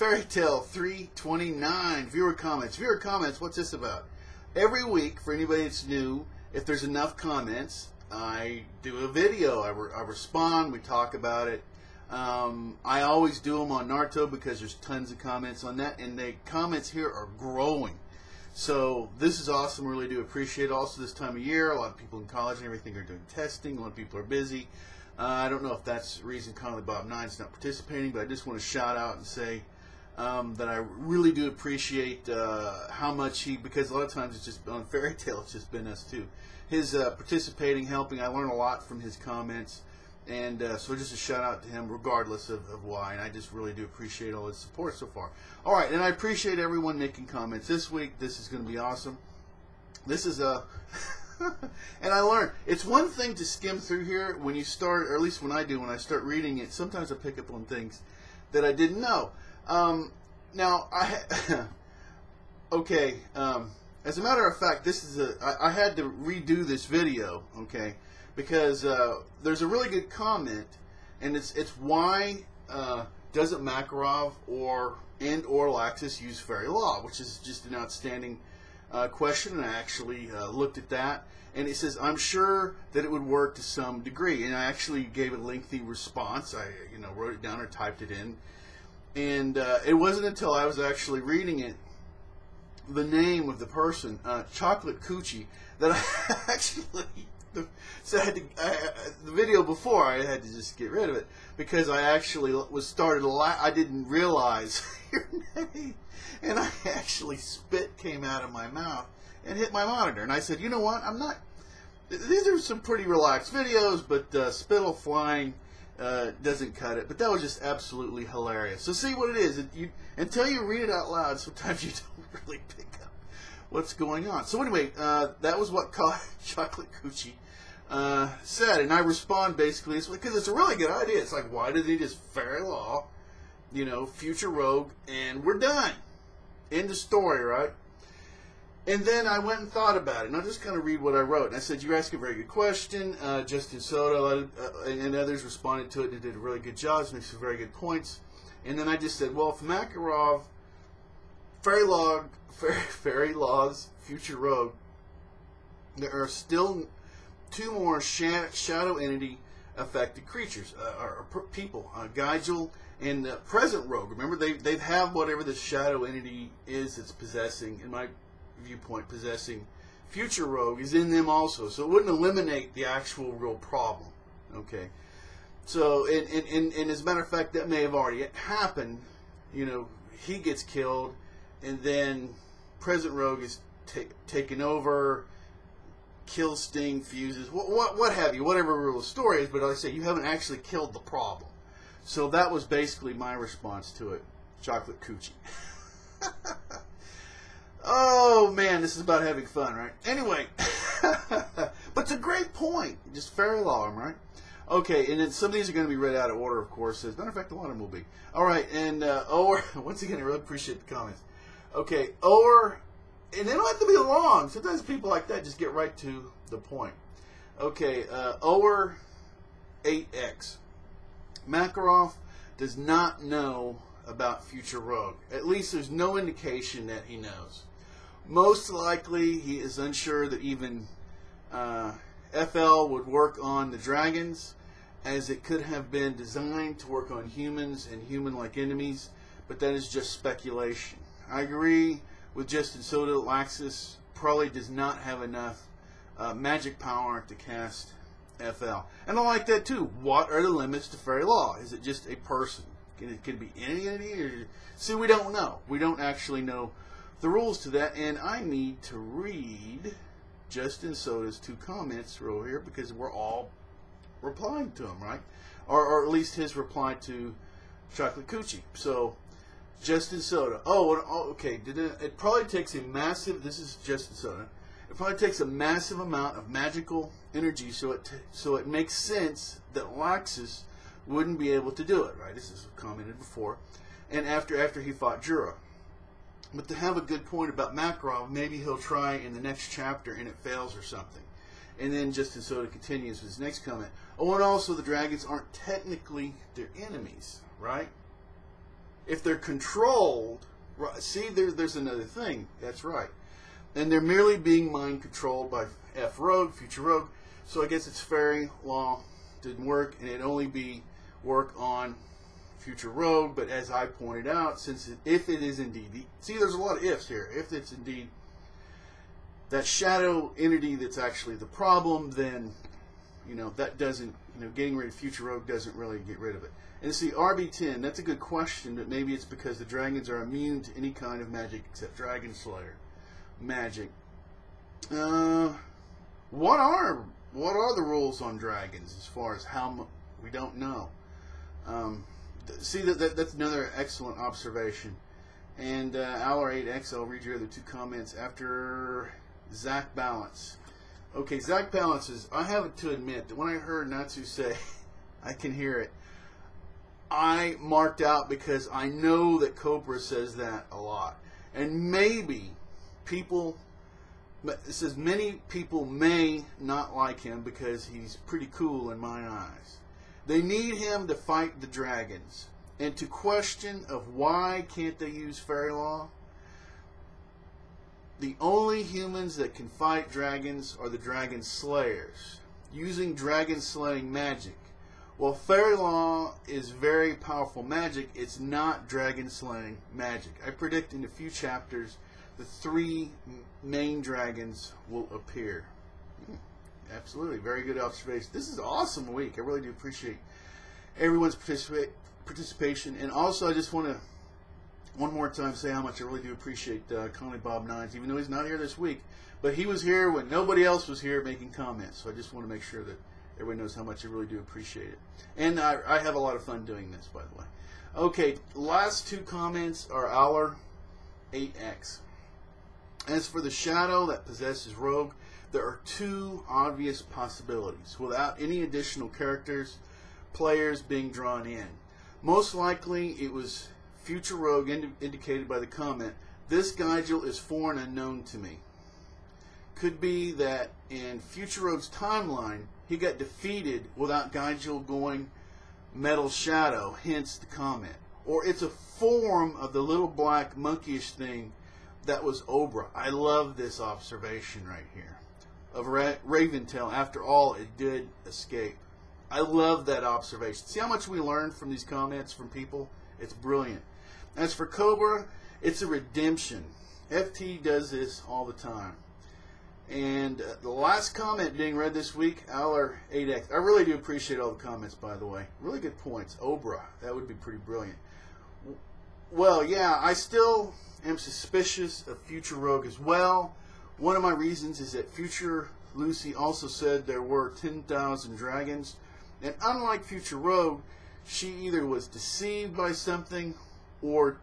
Fairy Tale 329, viewer comments. Viewer comments, what's this about? Every week, for anybody that's new, if there's enough comments, I do a video. I respond, we talk about it. I always do them on Naruto because there's tons of comments on that, and the comments here are growing. So this is awesome. Really do appreciate it. Also this time of year, a lot of people in college and everything are doing testing. A lot of people are busy. I don't know if that's the reason Connolly Bob 9's not participating, but I just want to shout out and say that I really do appreciate how much because a lot of times it's just on Fairy Tale, it's just been us too. His participating, helping, I learn a lot from his comments. And so just a shout out to him regardless of why, and I just really do appreciate all his support so far. Alright, and I appreciate everyone making comments this week. This is going to be awesome. This is a... and I learned, it's one thing to skim through here when you start, or at least when I do, when I start reading it, sometimes I pick up on things that I didn't know. Now, okay, as a matter of fact, this is I had to redo this video, okay, because there's a really good comment, and it's why doesn't Makarov or Laxus use fairy law, which is just an outstanding question, and I actually looked at that, and it says I'm sure that it would work to some degree, and I actually gave a lengthy response. I wrote it down or typed it in, and it wasn't until I was actually reading it, the name of the person, Chocolate Coochie, that I actually so the video before I had to just get rid of it because I actually I didn't realize your name, and I actually spit came out of my mouth and hit my monitor, and I said, you know what, these are some pretty relaxed videos, but spittle flying doesn't cut it. But that was just absolutely hilarious. So see what it is, until you read it out loud, sometimes you don't really pick up what's going on. So anyway, that was what Chocolate Coochie said, and I respond basically because it's a really good idea. It's like, why did he just fairy law, future rogue, and we're done. End of story, right? And then I went and thought about it, and I'll just kind of read what I wrote. And I said, you asked a very good question. Justin Soto and others responded to it and did a really good job. Makes some very good points. And then I just said, well, if Makarov, fairy laws, future rogue, there are still two more shadow entity affected creatures, or people, Gaijal and present rogue. Remember, they have whatever the shadow entity is that's possessing, in my viewpoint, possessing future rogue is in them also. So it wouldn't eliminate the actual real problem. Okay. So, and as a matter of fact, that may have already happened. He gets killed, and then present rogue is taken over, kills, Sting, fuses, what have you, whatever the real story is. But like I say, you haven't actually killed the problem. So that was basically my response to it, Chocolate Coochie. Oh man, this is about having fun, right? Anyway, but it's a great point. Just fairy law them, right? Okay, and then some of these are going to be read out of order, of course. As a matter of fact, a lot of them will be. All right, and once again, I really appreciate the comments. Okay, and they don't have to be long. Sometimes people like that just get right to the point. Okay, 8X. Makarov does not know about future rogue. At least there's no indication that he knows. Most likely he is unsure that even FL would work on the dragons, as it could have been designed to work on humans and human-like enemies, but that is just speculation. I agree with Justin Soda. Laxus probably does not have enough magic power to cast FL. And I like that too. What are the limits to fairy law? Is it just a person? Can it be any entity? Or, see, we don't know. We don't actually know the rules to that. And I need to read Justin Soda's 2 comments right here because we're all replying to him, right? Or at least his reply to Chocolate Coochie. So, Justin Soda. Okay. It probably takes a massive. This is Justin Soda. It probably takes a massive amount of magical energy, so it makes sense that Laxus wouldn't be able to do it, right? This is commented before, and after he fought Jura. But to have a good point about Makarov, maybe he'll try in the next chapter and it fails or something. And then Justin Soda continues with his next comment. Oh, and also the dragons aren't technically their enemies, right? if they're controlled, see, there's another thing. That's right. And they're merely being mind controlled by F Rogue, Future Rogue. So I guess its fairy law didn't work, and it'd only be work on Future Rogue. But as I pointed out, if it is indeed, see, there's a lot of ifs here. If it's indeed that shadow entity that's actually the problem, then that doesn't, getting rid of Future Rogue doesn't really get rid of it. And see, RB10, that's a good question, but maybe it's because the dragons are immune to any kind of magic except Dragon Slayer magic. What are the rules on dragons as far as how we don't know? See, that's another excellent observation. And Aller8X, I'll read your other two comments after Zach Balance. Okay, Zach Balance is, I have to admit that when I heard Natsu say, I can hear it, I marked out because I know that Cobra says that a lot. And maybe people, it says many people may not like him because he's pretty cool in my eyes. They need him to fight the dragons. And to question of why can't they use fairy law? The only humans that can fight dragons are the dragon slayers, using dragon slaying magic. Well, fairy law is very powerful magic. It's not dragon slaying magic. I predict in a few chapters the 3 main dragons will appear. Absolutely, very good observation. This is an awesome week. I really do appreciate everyone's participation. And also, I just want to one more time say how much I really do appreciate Conley Bob Nines, even though he's not here this week. But he was here when nobody else was here making comments. So I just want to make sure that everyone knows how much I really do appreciate it. And I have a lot of fun doing this, by the way. Okay, last 2 comments are Aller8X. As for the shadow that possesses Rogue, there are 2 obvious possibilities without any additional players being drawn in. Most likely it was Future Rogue indicated by the comment, this Gaijil is foreign unknown to me. Could be that in Future Rogue's timeline, he got defeated without Gaijil going Metal Shadow, hence the comment. Or it's a form of the little black monkeyish thing that was Obra. I love this observation right here. Of Raventail, after all, it did escape. I love that observation. See how much we learned from these comments from people? It's brilliant. As for Cobra, it's a redemption. FT does this all the time. And the last comment being read this week, Aller8X. I really do appreciate all the comments, by the way. Really good points. Obra, that would be pretty brilliant. Well, yeah, I still am suspicious of Future Rogue as well. One of my reasons is that Future Lucy also said there were 10,000 dragons. And unlike Future Rogue, she either was deceived by something or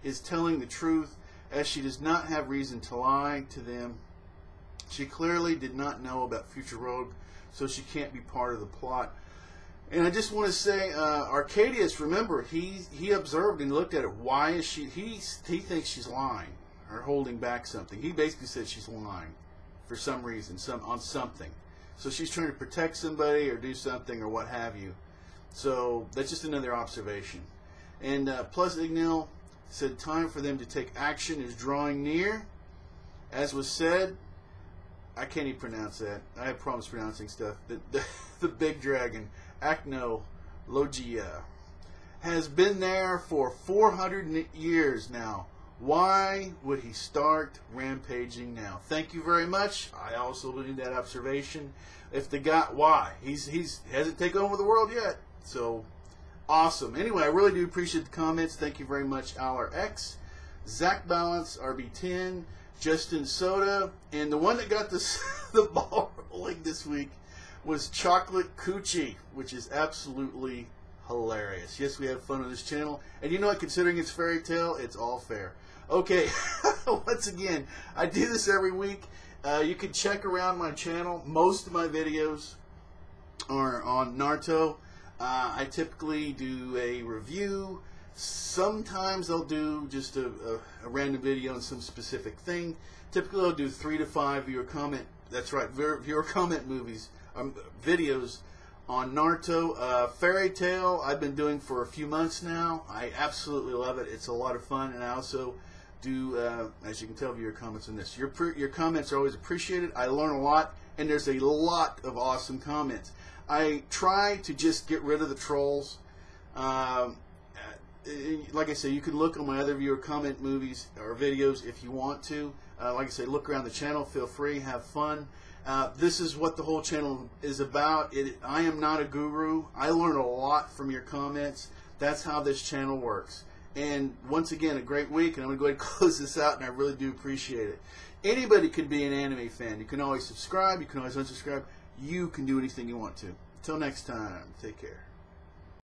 is telling the truth, as she does not have reason to lie to them. She clearly did not know about Future Rogue, so she can't be part of the plot. And I just want to say, Arcadius, remember, he observed and looked at it. Why is she? He thinks she's lying or holding back something. He basically said she's lying for some reason, on something. So she's trying to protect somebody or do something or what have you. So that's just another observation. And plus Ignil said time for them to take action is drawing near. As was said, I can't even pronounce that. I have problems pronouncing stuff. The big dragon, Acno Logia, has been there for 400 years now. Why would he start rampaging now? Thank you very much. I also need that observation. If the guy, why? He hasn't taken over the world yet. So, awesome. Anyway, I really do appreciate the comments. Thank you very much, Aller8X, Zach Balance, RB10, Justin Soda, and the one that got the ball rolling this week was Chocolate Coochie, which is absolutely hilarious. Yes, we have fun on this channel. And you know what, considering it's fairy tale, it's all fair. Okay, once again, I do this every week. You can check around my channel. Most of my videos are on Naruto. I typically do a review. Sometimes I'll do just a random video on some specific thing. Typically I'll do 3 to 5 viewer comment. That's right, viewer comment movies, videos on Naruto. Fairy Tail I've been doing for a few months now. I absolutely love it. It's a lot of fun, and I also do, as you can tell, your comments on this. Your comments are always appreciated. I learn a lot, and there's a lot of awesome comments. I try to just get rid of the trolls. Like I say, you can look on my other viewer comment movies or videos if you want to. Like I say, look around the channel. Feel free, have fun. This is what the whole channel is about. I am not a guru. I learn a lot from your comments. That's how this channel works. And once again, a great week, and I'm going to go ahead and close this out, and I really do appreciate it. Anybody can be an anime fan. You can always subscribe. You can always unsubscribe. You can do anything you want to. Until next time, take care.